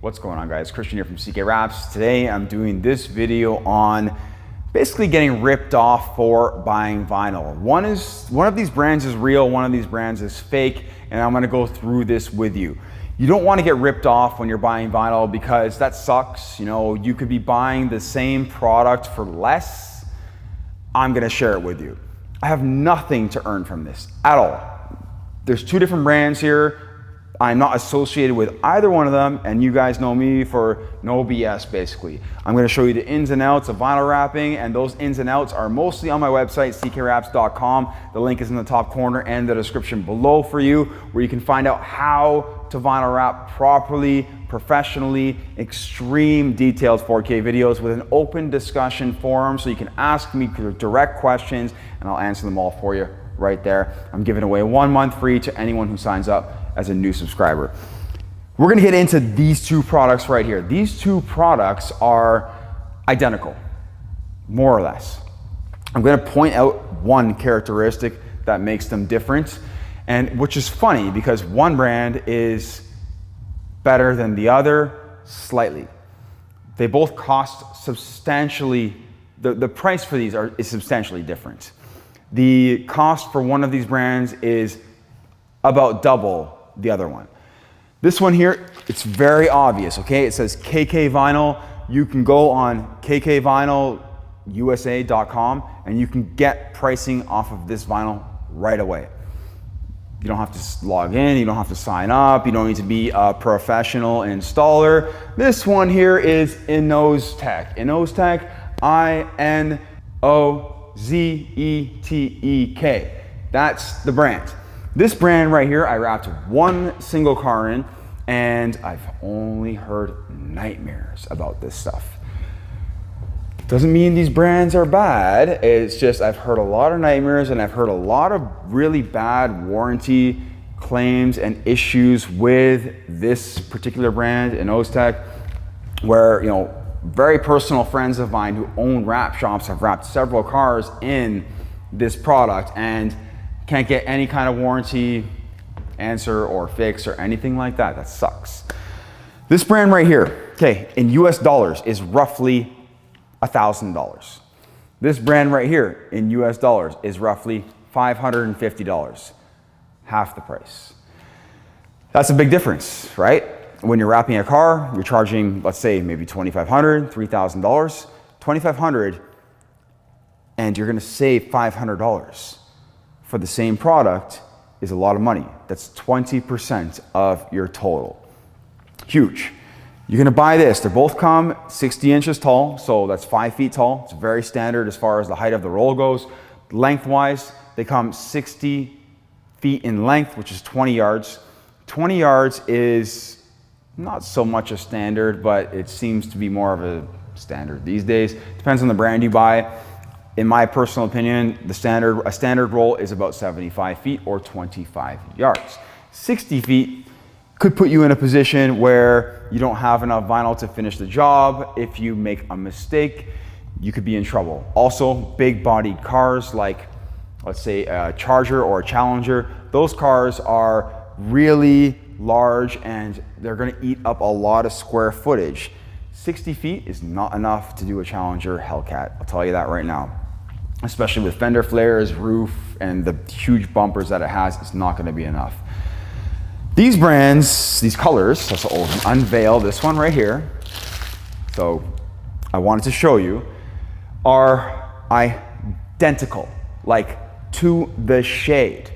What's going on, guys? Christian here from CK Wraps. Today I'm doing this video on basically getting ripped off for buying vinyl. One of these brands is real, one of these brands is fake, and I'm gonna go through this with you. You don't want to get ripped off when you're buying vinyl because that sucks. You know, you could be buying the same product for less. I'm gonna share it with you. I have nothing to earn from this at all. There's two different brands here. I'm not associated with either one of them, and you guys know me for no BS, basically. I'm gonna show you the ins and outs of vinyl wrapping, and those ins and outs are mostly on my website, ckwraps.com. The link is in the top corner and the description below for you, where you can find out how to vinyl wrap properly, professionally, extreme detailed 4K videos with an open discussion forum, so you can ask me direct questions, and I'll answer them all for you right there. I'm giving away 1 month free to anyone who signs up as a new subscriber. We're gonna get into these two products right here. These two products are identical, more or less. I'm gonna point out one characteristic that makes them different, and which is funny because one brand is better than the other slightly. They both cost substantially, the price for these is substantially different. The cost for one of these brands is about double the other one. This one here, it's very obvious, okay? It says KK Vinyl. You can go on kkvinylusa.com and you can get pricing off of this vinyl right away. You don't have to log in, you don't have to sign up, you don't need to be a professional installer. This one here is Inozetek. Inozetek, Inozetek. That's the brand. This brand right here, I wrapped one single car in, and I've only heard nightmares about this stuff. Doesn't mean these brands are bad, it's just I've heard a lot of nightmares, and I've heard a lot of really bad warranty claims and issues with this particular brand, Inozetek, where, you know, very personal friends of mine who own wrap shops have wrapped several cars in this product and can't get any kind of warranty answer or fix or anything like that. That sucks. This brand right here, okay, in US dollars is roughly $1,000. This brand right here in US dollars is roughly $550, half the price. That's a big difference, right? When you're wrapping a car, you're charging, let's say, maybe $2,500, $3,000, $2,500, and you're gonna save $500 for the same product is a lot of money. That's 20% of your total. Huge. You're gonna buy this. They both come 60 inches tall, so that's 5 feet tall. It's very standard as far as the height of the roll goes. Lengthwise, they come 60 feet in length, which is 20 yards. 20 yards is not so much a standard, but it seems to be more of a standard these days. Depends on the brand you buy. In my personal opinion, a standard roll is about 75 feet or 25 yards. 60 feet could put you in a position where you don't have enough vinyl to finish the job. If you make a mistake, you could be in trouble. Also, big bodied cars like, let's say, a Charger or a Challenger, those cars are really large and they're gonna eat up a lot of square footage. 60 feet is not enough to do a Challenger Hellcat, I'll tell you that right now. Especially with fender flares, roof, and the huge bumpers that it has, it's not gonna be enough. These brands, these colors, so I'll unveil this one right here. So I wanted to show you, are identical, like to the shade.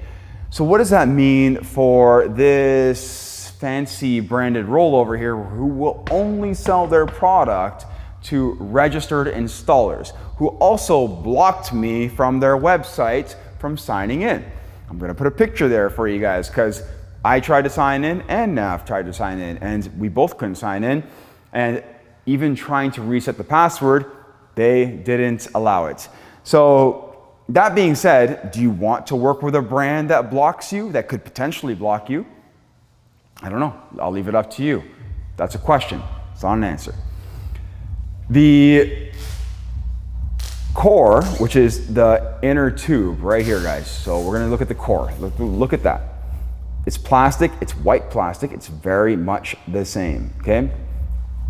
So what does that mean for this fancy branded rollover here who will only sell their product to registered installers, who also blocked me from their website from signing in? I'm gonna put a picture there for you guys because I tried to sign in and Nav tried to sign in and we both couldn't sign in, and even trying to reset the password, they didn't allow it. So that being said, do you want to work with a brand that blocks you, that could potentially block you? I don't know, I'll leave it up to you. That's a question, it's not an answer. The core, which is the inner tube right here, guys. So we're gonna look at the core, look at that. It's plastic, it's white plastic, it's very much the same, okay?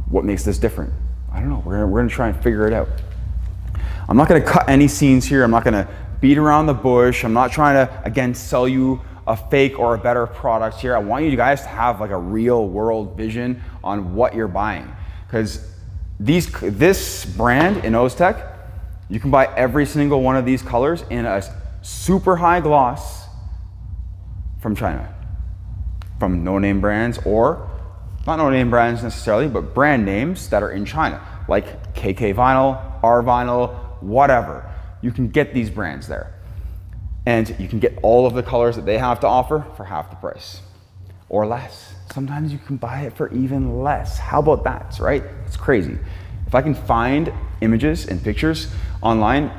What makes this different? I don't know. We're gonna try and figure it out. I'm not gonna cut any scenes here. I'm not gonna beat around the bush. I'm not trying to, again, sell you a fake or a better product here. I want you guys to have like a real world vision on what you're buying. Because this brand, Inozetek, you can buy every single one of these colors in a super high gloss from China. From no-name brands, or not no-name brands necessarily, but brand names that are in China, like KK Vinyl, R Vinyl, whatever. You can get these brands there. And you can get all of the colors that they have to offer for half the price or less. Sometimes you can buy it for even less. How about that, right? It's crazy. If I can find images and pictures online,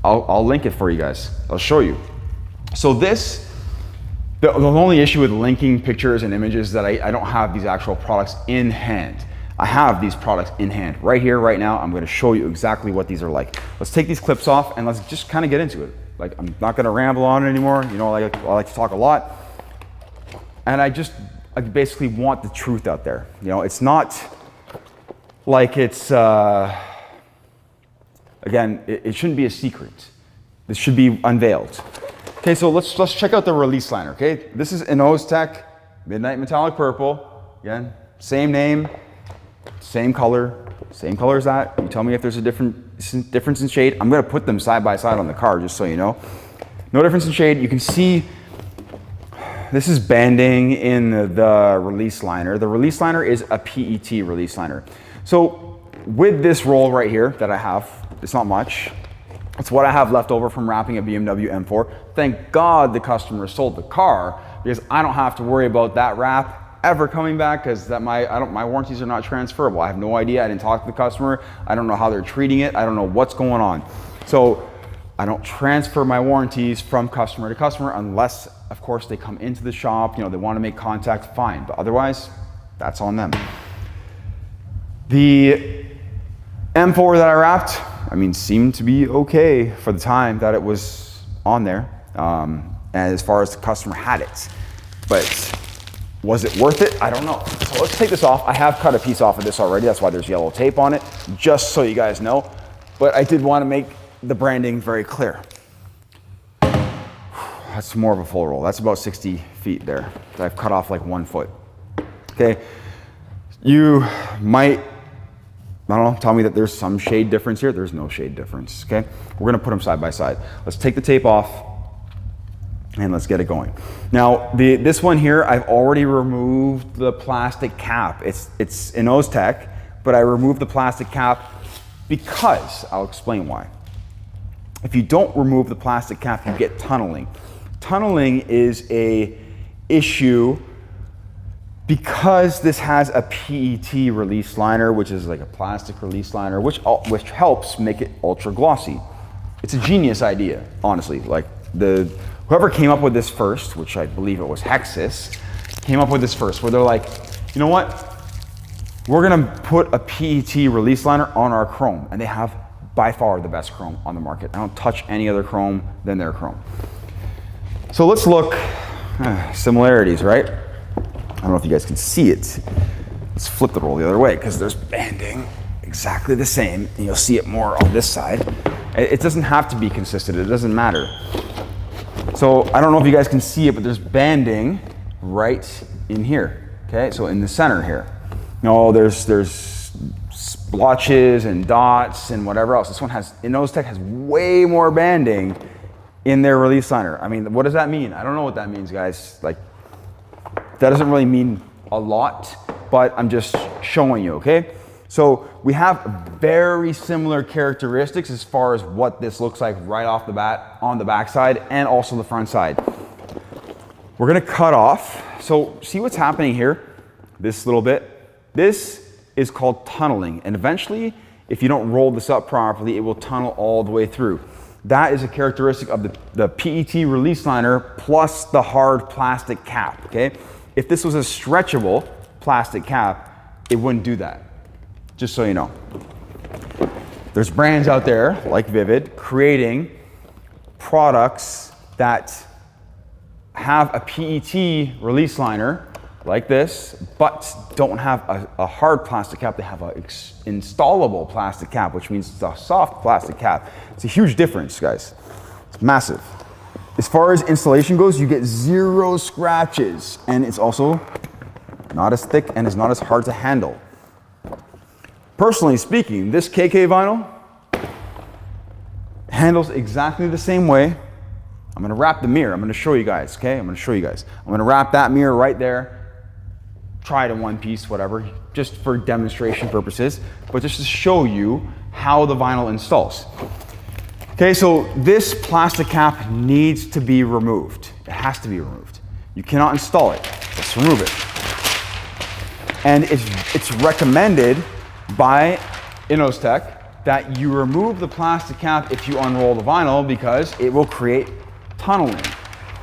I'll link it for you guys. I'll show you. So the only issue with linking pictures and images is that I don't have these actual products in hand. I have these products in hand right here, right now. I'm gonna show you exactly what these are like. Let's take these clips off and let's just kind of get into it. Like, I'm not gonna ramble on anymore. You know, I like to talk a lot. And I basically want the truth out there. You know, it's not like it's, again, it shouldn't be a secret. This should be unveiled. Okay, so let's check out the release liner, okay? This is Innozetek Midnight Metallic Purple. Again, same name, same color as that. You tell me if there's a difference in shade. I'm gonna put them side by side on the car, just so you know. No difference in shade. You can see this is banding in the release liner. The release liner is a PET release liner. So with this roll right here that I have, it's not much. It's what I have left over from wrapping a BMW M4. Thank God the customer sold the car, because I don't have to worry about that wrap ever coming back, because my warranties are not transferable. I have no idea. I didn't talk to the customer. I don't know how they're treating it. I don't know what's going on. So I don't transfer my warranties from customer to customer unless, of course, they come into the shop. You know, they want to make contact, fine. But otherwise, that's on them. The M4 that I wrapped, I mean, seemed to be okay for the time that it was on there, and as far as the customer had it. But was it worth it? I don't know. So let's take this off. I have cut a piece off of this already. That's why there's yellow tape on it, just so you guys know. But I did want to make the branding very clear. That's more of a full roll. That's about 60 feet there. I've cut off like 1 foot. Okay. You might, I don't know, tell me that there's some shade difference here. There's no shade difference, okay? We're gonna put them side by side. Let's take the tape off and let's get it going. Now, this one here, I've already removed the plastic cap. It's Inozetek, but I removed the plastic cap because, I'll explain why. If you don't remove the plastic cap, you get tunneling. Tunneling is a issue because this has a PET release liner, which is like a plastic release liner, which helps make it ultra glossy. It's a genius idea, honestly. Like whoever came up with this first, which I believe it was Hexus, came up with this first, where they're like, you know what? We're gonna put a PET release liner on our chrome, and they have by far the best chrome on the market. I don't touch any other chrome than their chrome. So let's look, similarities, right? I don't know if you guys can see it. Let's flip the roll the other way, because there's banding exactly the same, and you'll see it more on this side. It doesn't have to be consistent, it doesn't matter. So I don't know if you guys can see it, but there's banding right in here, okay? So in the center here. No, there's splotches and dots and whatever else. This one Innozetek has way more banding in their release liner. I mean, what does that mean? I don't know what that means, guys. Like, that doesn't really mean a lot, but I'm just showing you, okay? So we have very similar characteristics as far as what this looks like right off the bat on the back side and also the front side. We're gonna cut off. So see what's happening here? This little bit. This is called tunneling, and eventually, if you don't roll this up properly, it will tunnel all the way through. That is a characteristic of the PET release liner plus the hard plastic cap, okay? If this was a stretchable plastic cap, it wouldn't do that, just so you know. There's brands out there, like Vivid, creating products that have a PET release liner like this, but don't have a hard plastic cap. They have an installable plastic cap, which means it's a soft plastic cap. It's a huge difference, guys. It's massive. As far as installation goes, you get 0 scratches, and it's also not as thick and it's not as hard to handle. Personally speaking, this KK vinyl handles exactly the same way. I'm gonna wrap the mirror. I'm gonna show you guys, okay? I'm gonna show you guys. I'm gonna wrap that mirror right there. Try it in one piece, whatever, just for demonstration purposes, but just to show you how the vinyl installs. Okay, so this plastic cap needs to be removed. It has to be removed. You cannot install it. Just remove it. And it's recommended by Innozetek that you remove the plastic cap if you unroll the vinyl, because it will create tunneling.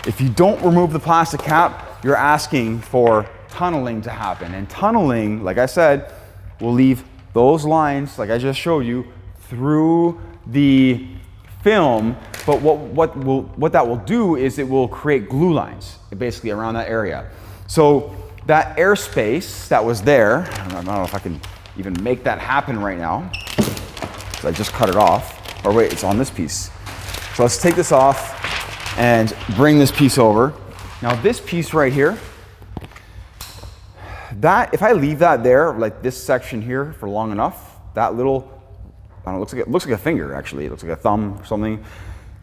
If you don't remove the plastic cap, you're asking for tunneling to happen. And tunneling, like I said, will leave those lines, like I just showed you, through the film. But what that will do is it will create glue lines, basically around that area. So that airspace that was there, I don't know if I can even make that happen right now, because I just cut it off. Or wait, it's on this piece. So let's take this off and bring this piece over. Now this piece right here, that, if I leave that there, like this section here, for long enough, that little, I don't know, it looks like a finger actually. It looks like a thumb or something.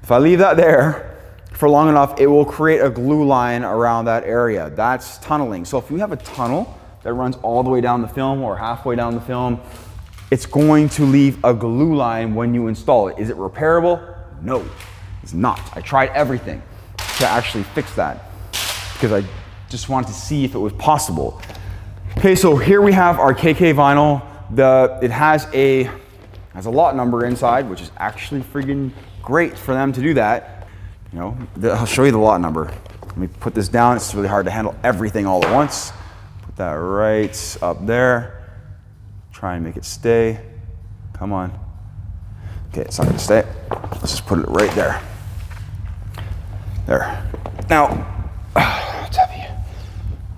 If I leave that there for long enough, it will create a glue line around that area. That's tunneling. So if you have a tunnel that runs all the way down the film or halfway down the film, it's going to leave a glue line when you install it. Is it repairable? No, it's not. I tried everything to actually fix that because I just wanted to see if it was possible. Okay, so here we have our KK vinyl. It has a lot number inside, which is actually friggin' great for them to do that. You know, I'll show you the lot number. Let me put this down. It's really hard to handle everything all at once. Put that right up there. Try and make it stay. Come on. Okay, it's not gonna stay. Let's just put it right there. There. Now, it's heavy.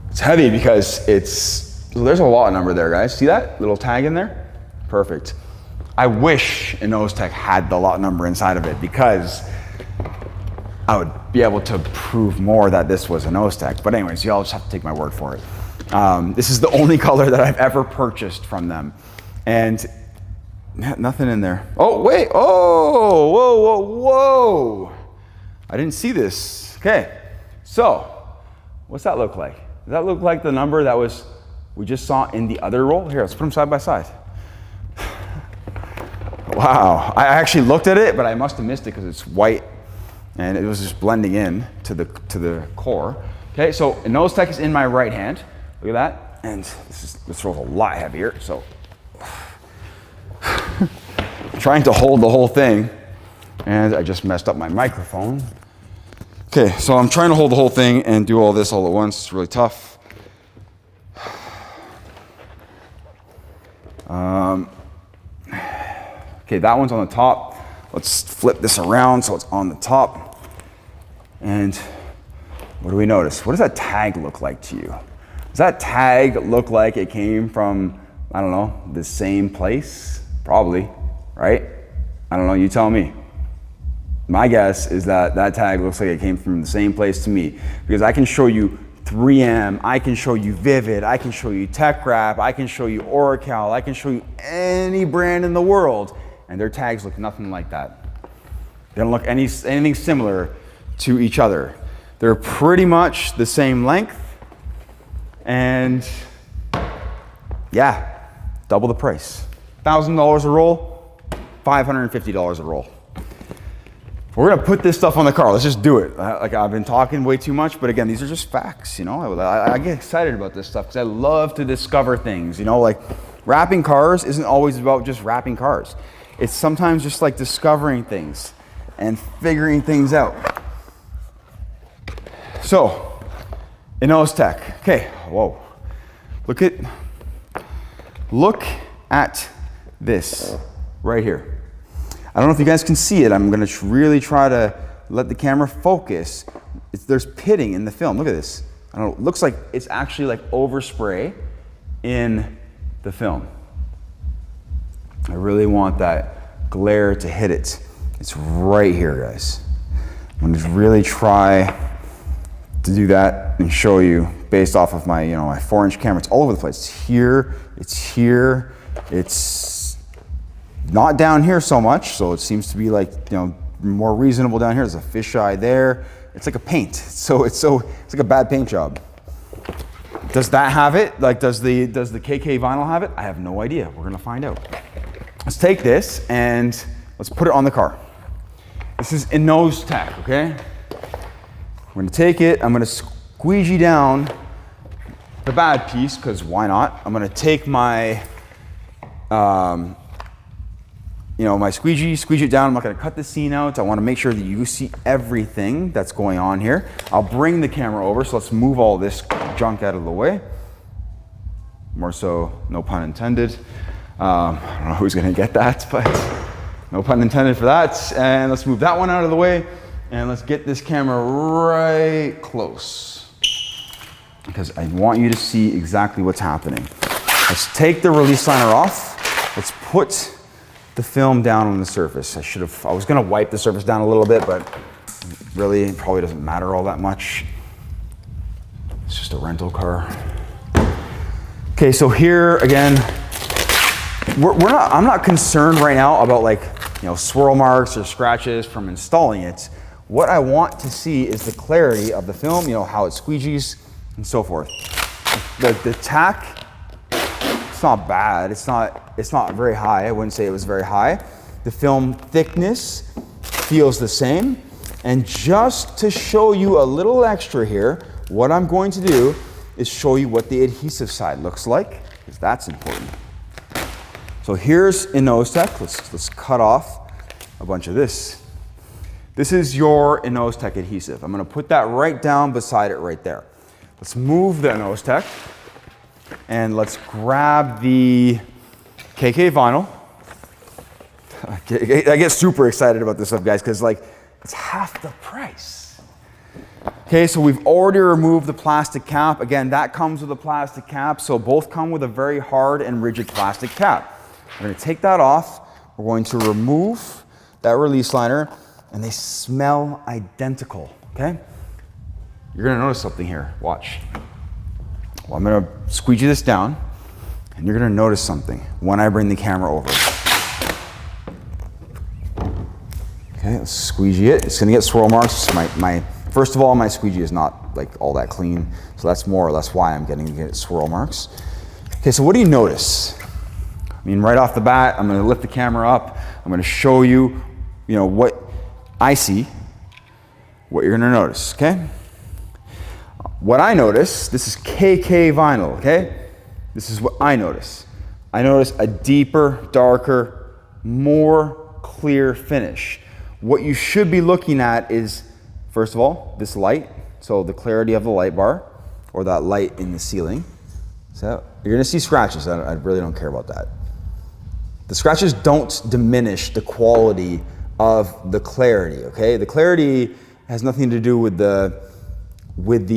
It's heavy because there's a lot number there, guys. See that little tag in there? Perfect. I wish Innozetek had the lot number inside of it, because I would be able to prove more that this was Innozetek. But anyways, y'all just have to take my word for it. This is the only color that I've ever purchased from them. And nothing in there. Oh, wait. Oh, whoa, whoa, whoa. I didn't see this. Okay. So, what's that look like? Does that look like the number that we just saw in the other roll? Here, let's put them side by side. Wow. I actually looked at it, but I must have missed it because it's white and it was just blending in to the core. Okay, so Innozetek is in my right hand. Look at that. And this roll's a lot heavier, so trying to hold the whole thing, and I just messed up my microphone. Okay, so I'm trying to hold the whole thing and do all this all at once. It's really tough. Okay, that one's on the top. Let's flip this around so it's on the top. And what do we notice? What does that tag look like to you? Does that tag look like it came from, I don't know, the same place? Probably, right? I don't know, you tell me. My guess is that that tag looks like it came from the same place to me, because I can show you 3M, I can show you Vivid, I can show you Tech Wrap, I can show you Oracal, I can show you any brand in the world, and their tags look nothing like that. They don't look anything similar to each other. They're pretty much the same length, and yeah, double the price. $1,000 a roll, $550 a roll. We're gonna put this stuff on the car. Let's just do it. Like, I've been talking way too much, but again, these are just facts, you know? I get excited about this stuff because I love to discover things, you know? Like, wrapping cars isn't always about just wrapping cars. It's sometimes just like discovering things and figuring things out. So, Innozetek. Okay, whoa. Look at this right here. I don't know if you guys can see it. I'm gonna really try to let the camera focus. There's pitting in the film. Look at this. I don't know, it looks like it's actually like overspray in the film. I really want that glare to hit it. It's right here, guys. I'm gonna really try to do that and show you based off of my, my 4-inch camera. It's all over the place. It's here, it's not down here so much, so it seems to be like, more reasonable down here. There's a fisheye there. It's like a paint. It's like a bad paint job. Does that have it? Like, does the KK vinyl have it? I have no idea. We're gonna find out. Let's take this and let's put it on the car. This is Inozetek, okay? We're gonna take it, I'm gonna squeegee down the bad piece, because why not? I'm gonna take my, my squeegee it down. I'm not gonna cut the scene out. I wanna make sure that you see everything that's going on here. I'll bring the camera over, so let's move all this junk out of the way. More so, no pun intended. I don't know who's gonna get that, but no pun intended for that. And let's move that one out of the way, and let's get this camera right close, because I want you to see exactly what's happening. Let's take the release liner off. Let's put the film down on the surface. I was gonna wipe the surface down a little bit, but really it probably doesn't matter all that much. It's just a rental car. Okay, so here again, I'm not concerned right now about swirl marks or scratches from installing it. What I want to see is the clarity of the film, how it squeegees and so forth. The tack, it's not bad. It's not very high. I wouldn't say it was very high. The film thickness feels the same. And just to show you a little extra here, what I'm going to do is show you what the adhesive side looks like, because that's important. So here's Innozetek. Let's cut off a bunch of this. This is your Innozetek adhesive. I'm gonna put that right down beside it right there. Let's move the Innozetek and let's grab the KK vinyl. I get super excited about this stuff, guys, because it's half the price. Okay, so we've already removed the plastic cap. Again, that comes with a plastic cap, so both come with a very hard and rigid plastic cap. We're gonna take that off. We're going to remove that release liner, and they smell identical, okay? You're gonna notice something here, watch. Well, I'm gonna squeegee this down, and you're gonna notice something when I bring the camera over. Okay, let's squeegee it. It's gonna get swirl marks. First of all, my squeegee is not all that clean, so that's more or less why I'm getting swirl marks. Okay, so what do you notice? Right off the bat, I'm gonna lift the camera up. I'm gonna show you, what I see, what you're gonna notice, okay? What I notice, this is KK vinyl, okay? This is what I notice. I notice a deeper, darker, more clear finish. What you should be looking at is, first of all, this light, so the clarity of the light bar, or that light in the ceiling. So you're gonna see scratches. I really don't care about that. The scratches don't diminish the quality of the clarity, okay? The clarity has nothing to do with the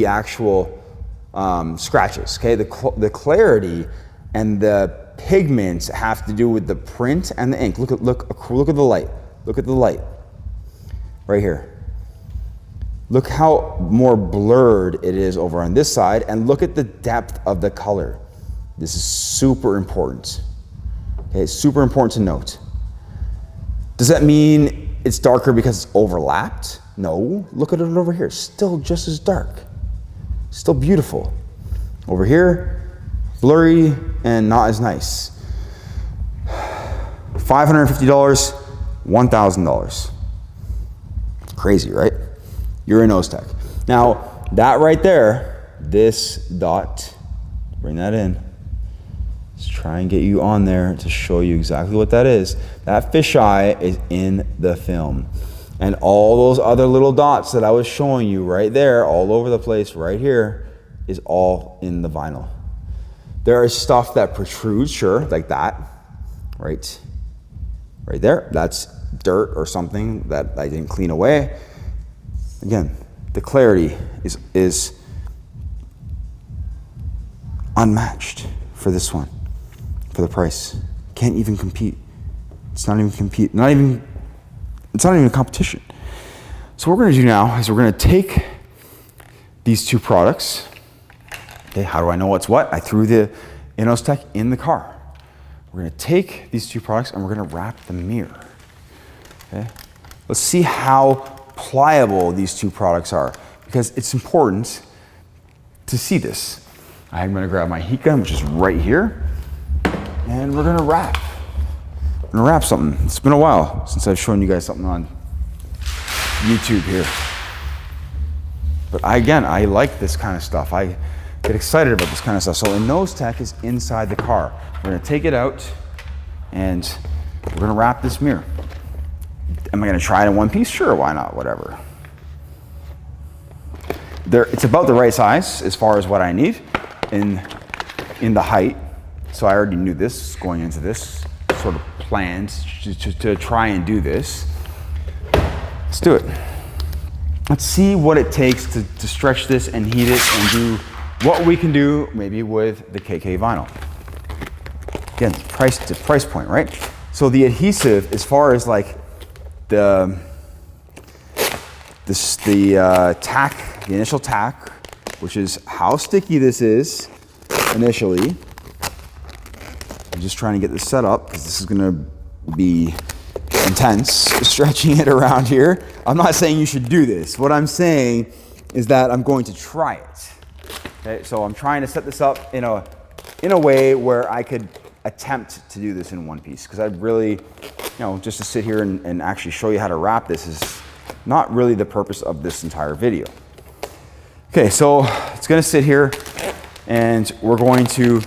actual scratches, okay? The clarity and the pigments have to do with the print and the ink. Look at the light. Look at the light right here. Look how more blurred it is over on this side, and look at the depth of the color. This is super important. Okay, it's super important to note. Does that mean it's darker because it's overlapped? No, look at it over here, still just as dark. Still beautiful. Over here, blurry and not as nice. $550, $1,000. Crazy, right? You're in Innozetek. Now, that right there, this dot, bring that in. Let's try and get you on there to show you exactly what that is. That fisheye is in the film. And all those other little dots that I was showing you right there, all over the place, right here, is all in the vinyl. There is stuff that protrudes, sure, like that, right there. That's dirt or something that I didn't clean away. Again, the clarity is unmatched for this one, for the price. Can't even compete. It's not even compete. It's not even a competition. So what we're going to do now is we're going to take these two products. Okay, how do I know what's what? I threw the Inozetek in the car. We're going to take these two products and we're going to wrap the mirror. Okay, let's see how pliable these two products are, because it's important to see this. I'm going to grab my heat gun, which is right here, and we're going to wrap. I'm going to wrap something. It's been a while since I've shown you guys something on YouTube here. But I like this kind of stuff. I get excited about this kind of stuff. So Innozetek is inside the car. We're going to take it out and we're going to wrap this mirror. Am I going to try it in one piece? Sure, why not? Whatever. It's about the right size as far as what I need in the height. So I already knew this going into this, sort of planned to try and do this. Let's do it. Let's see what it takes to stretch this and heat it and do what we can do maybe with the KK vinyl. Again, price point, right? So the adhesive, as far as like the tack, the initial tack, which is how sticky this is initially. I'm just trying to get this set up because this is gonna be intense, stretching it around here. I'm not saying you should do this. What I'm saying is that I'm going to try it. Okay, so I'm trying to set this up in a way where I could attempt to do this in one piece, because I really, just to sit here and actually show you how to wrap this is not really the purpose of this entire video. Okay, so it's gonna sit here and we're going to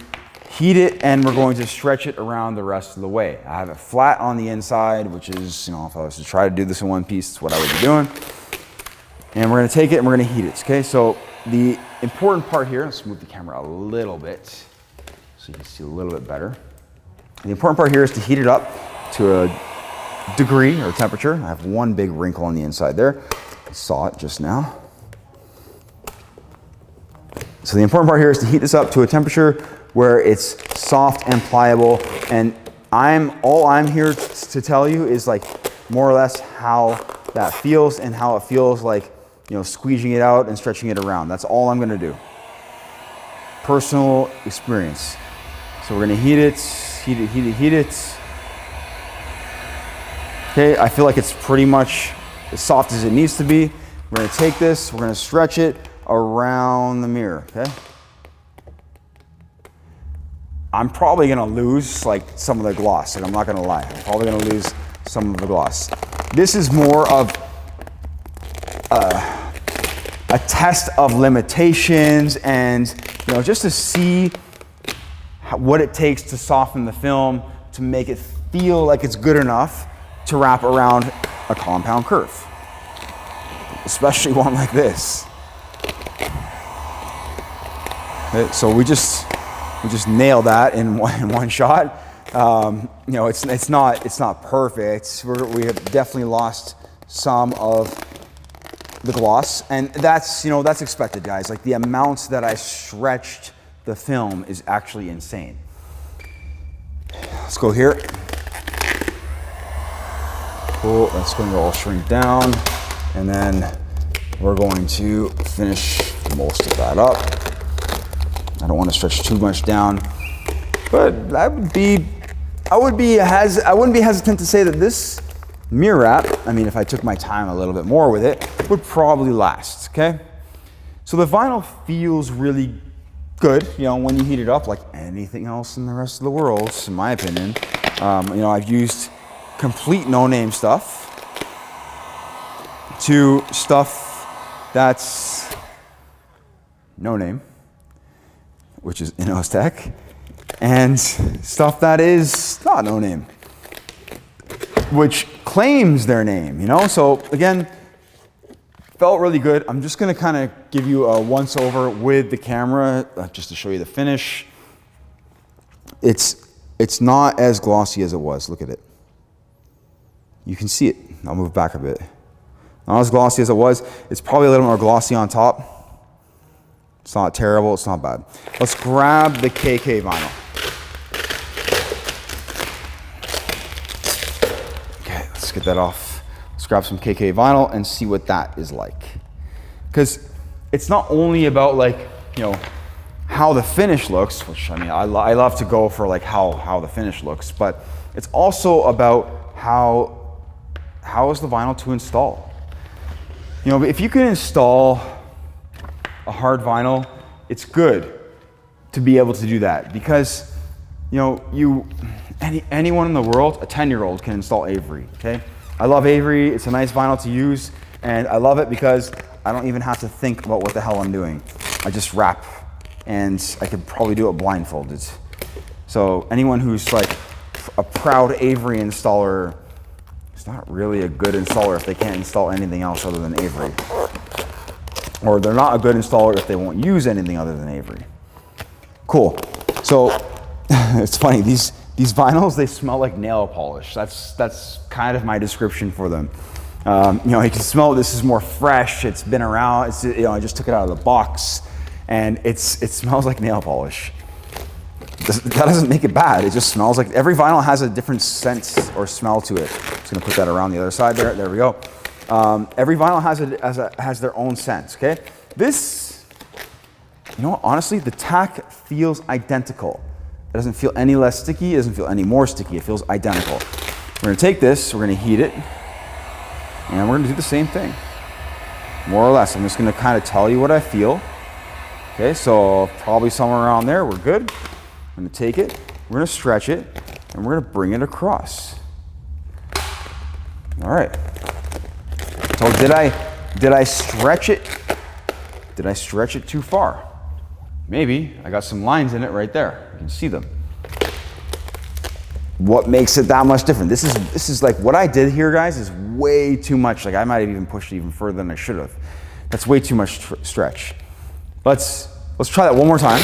heat it and we're going to stretch it around the rest of the way. I have it flat on the inside, which is, if I was to try to do this in one piece, that's what I would be doing. And we're gonna take it and we're gonna heat it, okay? So the important part here, let's move the camera a little bit so you can see a little bit better. The important part here is to heat it up to a degree or temperature. I have one big wrinkle on the inside there. I saw it just now. So the important part here is to heat this up to a temperature where it's soft and pliable, and all I'm here to tell you is like more or less how that feels and how it feels like, squeezing it out and stretching it around. That's all I'm gonna do. Personal experience. So we're gonna heat it. Okay, I feel like it's pretty much as soft as it needs to be. We're gonna take this, we're gonna stretch it around the mirror, okay? I'm probably gonna lose like some of the gloss, and I'm not gonna lie. I'm probably gonna lose some of the gloss. This is more of a test of limitations and, just to see what it takes to soften the film to make it feel like it's good enough to wrap around a compound curve, especially one like this. Okay, so we just nailed that in one shot. It's not perfect. We have definitely lost some of the gloss, and that's expected, guys. Like, the amounts that I stretched the film is actually insane. Let's go here. Cool. That's going to all shrink down, and then we're going to finish most of that up. I don't want to stretch too much down, but I wouldn't be hesitant to say that this mirror wrap, if I took my time a little bit more with it, would probably last, okay? So the vinyl feels really good, when you heat it up, like anything else in the rest of the world, in my opinion. I've used complete no-name stuff to stuff that's no-name, which is Inozetek, and stuff that is not no-name, which claims their name, So again, felt really good. I'm just gonna kind of give you a once-over with the camera, just to show you the finish. It's not as glossy as it was. Look at it. You can see it. I'll move back a bit. Not as glossy as it was. It's probably a little more glossy on top. It's not terrible, it's not bad. Let's grab the KK vinyl. Okay, let's get that off. Let's grab some KK vinyl and see what that is like. Because it's not only about like, you know, how the finish looks, which I mean, I love to go for like how the finish looks, but it's also about how is the vinyl to install. You know, if you can install a hard vinyl, it's good to be able to do that because, you know, anyone in the world, a 10-year-old can install Avery, okay? I love Avery, it's a nice vinyl to use, and I love it because I don't even have to think about what the hell I'm doing. I just wrap, and I could probably do it blindfolded. So anyone who's like a proud Avery installer, it's not really a good installer if they can't install anything else other than Avery. Or they're not a good installer if they won't use anything other than Avery. Cool. So it's funny, these vinyls, they smell like nail polish. That's kind of my description for them. You know, you can smell this is more fresh. It's been around. It's, you know, I just took it out of the box, and it smells like nail polish. That doesn't make it bad. It just smells like every vinyl has a different scent or smell to it. Just gonna put that around the other side there. There we go. Every vinyl has their own scent. Okay. This, you know, honestly, the tack feels identical. It doesn't feel any less sticky. It doesn't feel any more sticky. It feels identical. We're gonna take this. We're gonna heat it. And we're gonna do the same thing, more or less. I'm just gonna kind of tell you what I feel. Okay, so probably somewhere around there, we're good. I'm gonna take it, we're gonna stretch it, and we're gonna bring it across. All right. So did I stretch it? Did I stretch it too far? Maybe. I got some lines in it right there. You can see them. What makes it that much different? This is like what I did here, guys, is way too much. Like I might have even pushed it even further than I should have. That's way too much stretch. Let's try that one more time,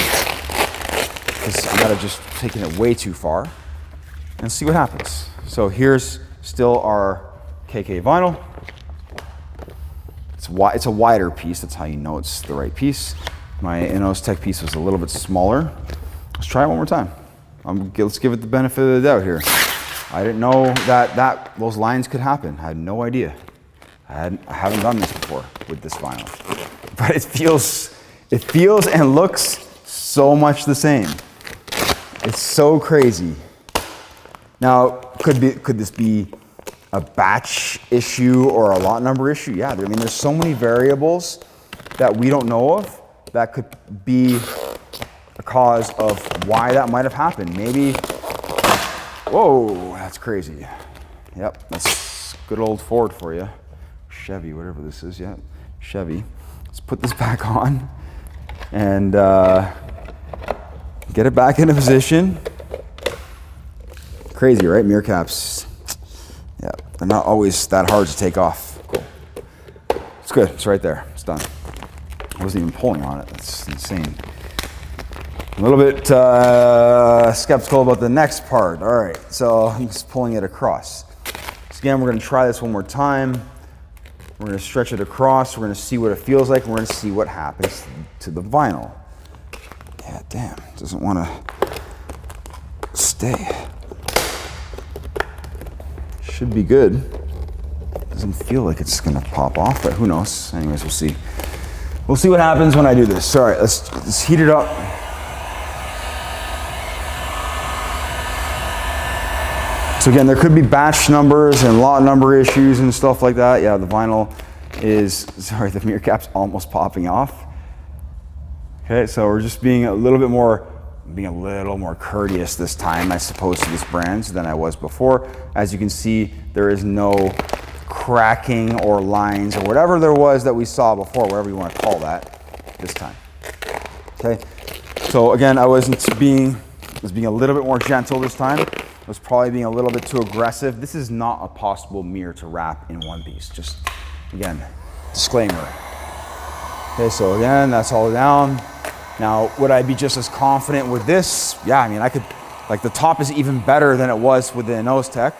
because I might have just taken it way too far, and see what happens. So here's still our KK vinyl. It's a wider piece. That's how you know it's the right piece. My Innozetek piece was a little bit smaller. Let's try it one more time. Let's give it the benefit of the doubt here. I didn't know that those lines could happen. I had no idea. I haven't done this before with this vinyl, but it feels and looks so much the same. It's so crazy. Now, could this be a batch issue or a lot number issue? Yeah, I mean, there's so many variables that we don't know of that could be a cause of why that might have happened. Maybe, whoa, that's crazy. Yep, that's good old Ford for you. Chevy, whatever this is, yeah, Chevy. Let's put this back on and get it back into position. Crazy, right? Mirror caps, yeah, they're not always that hard to take off. Cool. It's good, it's right there, it's done. I wasn't even pulling on it, that's insane. A little bit skeptical about the next part. All right, so I'm just pulling it across. So again, we're gonna try this one more time. We're gonna stretch it across. We're gonna see what it feels like. And we're gonna see what happens to the vinyl. Yeah, damn, it doesn't wanna stay. Should be good. Doesn't feel like it's gonna pop off, but who knows? Anyways, we'll see. We'll see what happens when I do this. All right, let's heat it up. So again, there could be batch numbers and lot number issues and stuff like that. Yeah, the vinyl is, sorry, the mirror cap's almost popping off. Okay, so we're just being a little more courteous this time, I suppose, to this brand than I was before. As you can see, there is no cracking or lines or whatever there was that we saw before, whatever you want to call that, this time. Okay, so again, I was being a little bit more gentle this time. Was probably being a little bit too aggressive. This is not a possible mirror to wrap in one piece. Just, again, disclaimer. Okay, so again, that's all down. Now, would I be just as confident with this? Yeah, I mean, I could, like the top is even better than it was with the Innozetek.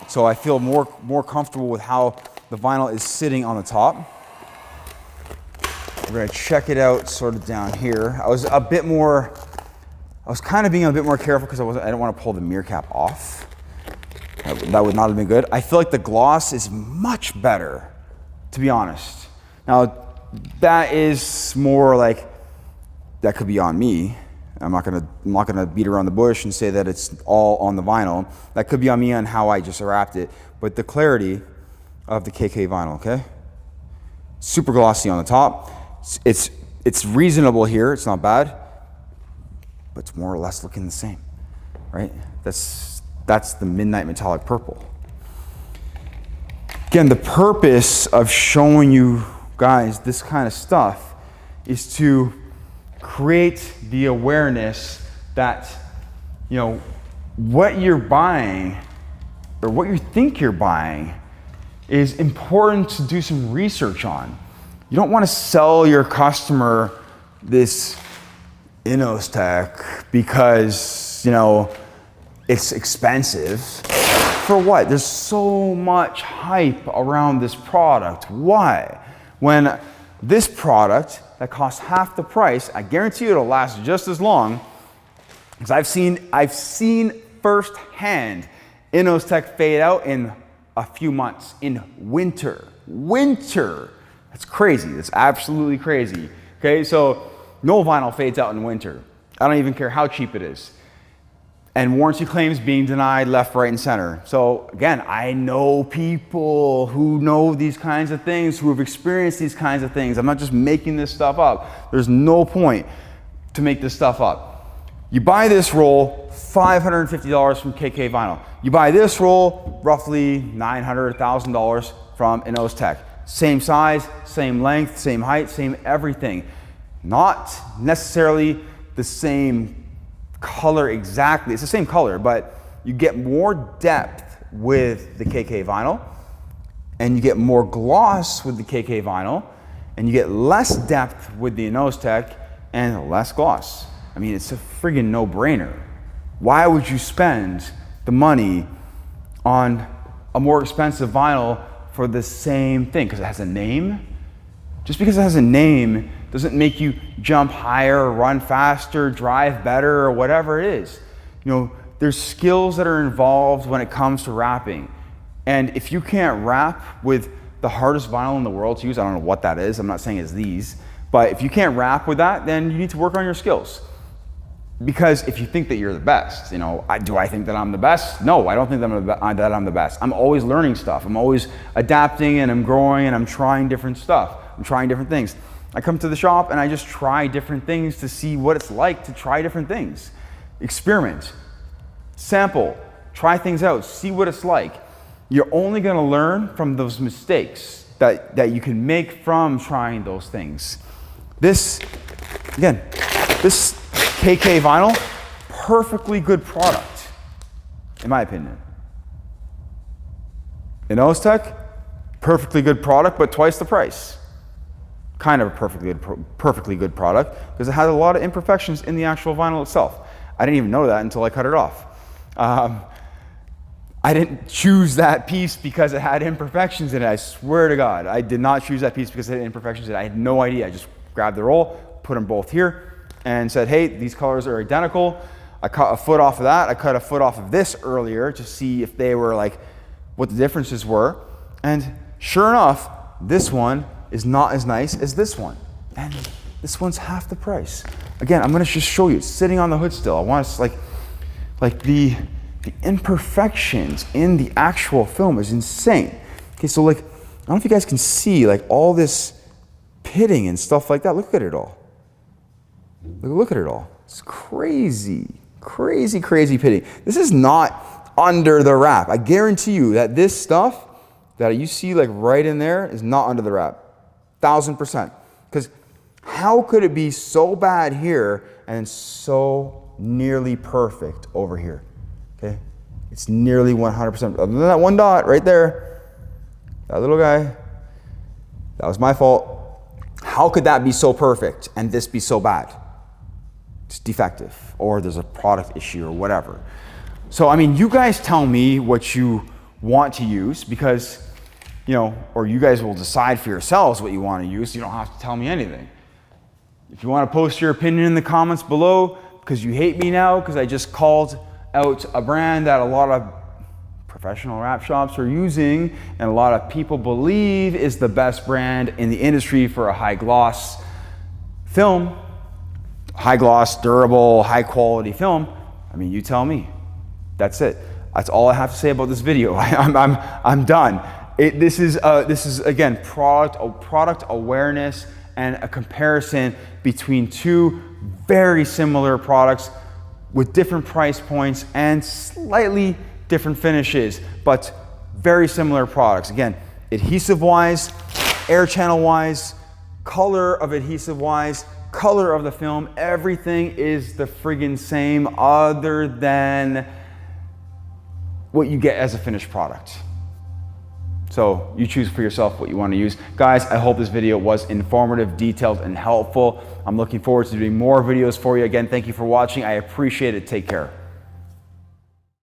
So I feel more comfortable with how the vinyl is sitting on the top. We're gonna check it out sort of down here. I was kind of being a bit more careful because I didn't want to pull the mirror cap off. That would not have been good. I feel like the gloss is much better, to be honest. Now, that is more like, that could be on me. I'm not gonna beat around the bush and say that it's all on the vinyl. That could be on me on how I just wrapped it. But the clarity of the KK vinyl, okay? Super glossy on the top. It's reasonable here, it's not bad, but it's more or less looking the same, right? That's the midnight metallic purple. Again, the purpose of showing you guys this kind of stuff is to create the awareness that, you know, what you're buying or what you think you're buying is important to do some research on. You don't want to sell your customer this Innozetek because, you know, it's expensive. For what? There's so much hype around this product. Why? When this product that costs half the price, I guarantee you it'll last just as long, because I've seen firsthand Innozetek fade out in a few months, in winter. That's crazy, that's absolutely crazy. Okay, so no vinyl fades out in winter. I don't even care how cheap it is. And warranty claims being denied left, right, and center. So again, I know people who know these kinds of things, who have experienced these kinds of things. I'm not just making this stuff up. There's no point to make this stuff up. You buy this roll, $550 from KK Vinyl. You buy this roll, roughly $900, $1,000 from Innozetek. Same size, same length, same height, same everything. Not necessarily the same color exactly. It's the same color, but you get more depth with the KK Vinyl, and you get more gloss with the KK Vinyl, and you get less depth with the Innozetek and less gloss. I mean, it's a friggin' no-brainer. Why would you spend the money on a more expensive vinyl for the same thing? Because it has a name? Just because it has a name doesn't make you jump higher, run faster, drive better, or whatever it is. You know, there's skills that are involved when it comes to wrapping. And if you can't wrap with the hardest vinyl in the world to use, I don't know what that is, I'm not saying it's these, but if you can't wrap with that, then you need to work on your skills. Because if you think that you're the best, you know, do I think that I'm the best? No, I don't think that I'm the best. I'm always learning stuff. I'm always adapting and I'm growing and I'm trying different stuff. I'm trying different things. I come to the shop and I just try different things to see what it's like to try different things. Experiment, sample, try things out, see what it's like. You're only gonna learn from those mistakes that you can make from trying those things. This, again, this KK Vinyl, perfectly good product, in my opinion. Innozetek, perfectly good product, but twice the price. Kind of a perfectly good product, because it has a lot of imperfections in the actual vinyl itself. I didn't even know that until I cut it off. I didn't choose that piece because it had imperfections in it. I swear to God, I did not choose that piece because it had imperfections in it. I had no idea. I just grabbed the roll, put them both here, and said, hey, these colors are identical. I cut a foot off of that. I cut a foot off of this earlier to see if they were like, what the differences were. And sure enough, this one is not as nice as this one. And this one's half the price. Again, I'm gonna just show you, it's sitting on the hood still. I want to, like the imperfections in the actual film is insane. Okay, so like, I don't know if you guys can see like all this pitting and stuff like that. Look at it all. Look at it all. It's crazy, crazy, crazy pitting. This is not under the wrap. I guarantee you that this stuff that you see like right in there is not under the wrap. 1000%. Because how could it be so bad here and so nearly perfect over here? Okay, it's nearly 100%. Other than that one dot right there, that little guy, that was my fault. How could that be so perfect and this be so bad? It's defective, or there's a product issue or whatever. So, I mean, you guys tell me what you want to use, because, you know, or you guys will decide for yourselves what you want to use. You don't have to tell me anything. If you want to post your opinion in the comments below, because you hate me now, because I just called out a brand that a lot of professional wrap shops are using and a lot of people believe is the best brand in the industry for a high gloss film, high gloss, durable, high quality film. I mean, you tell me. That's it. That's all I have to say about this video. I'm done. This is again product awareness and a comparison between two very similar products with different price points and slightly different finishes, but very similar products. Again, adhesive wise, air channel wise, color of adhesive wise, color of the film, everything is the friggin' same other than what you get as a finished product. So you choose for yourself what you want to use. Guys, I hope this video was informative, detailed, and helpful. I'm looking forward to doing more videos for you. Again, thank you for watching. I appreciate it. Take care.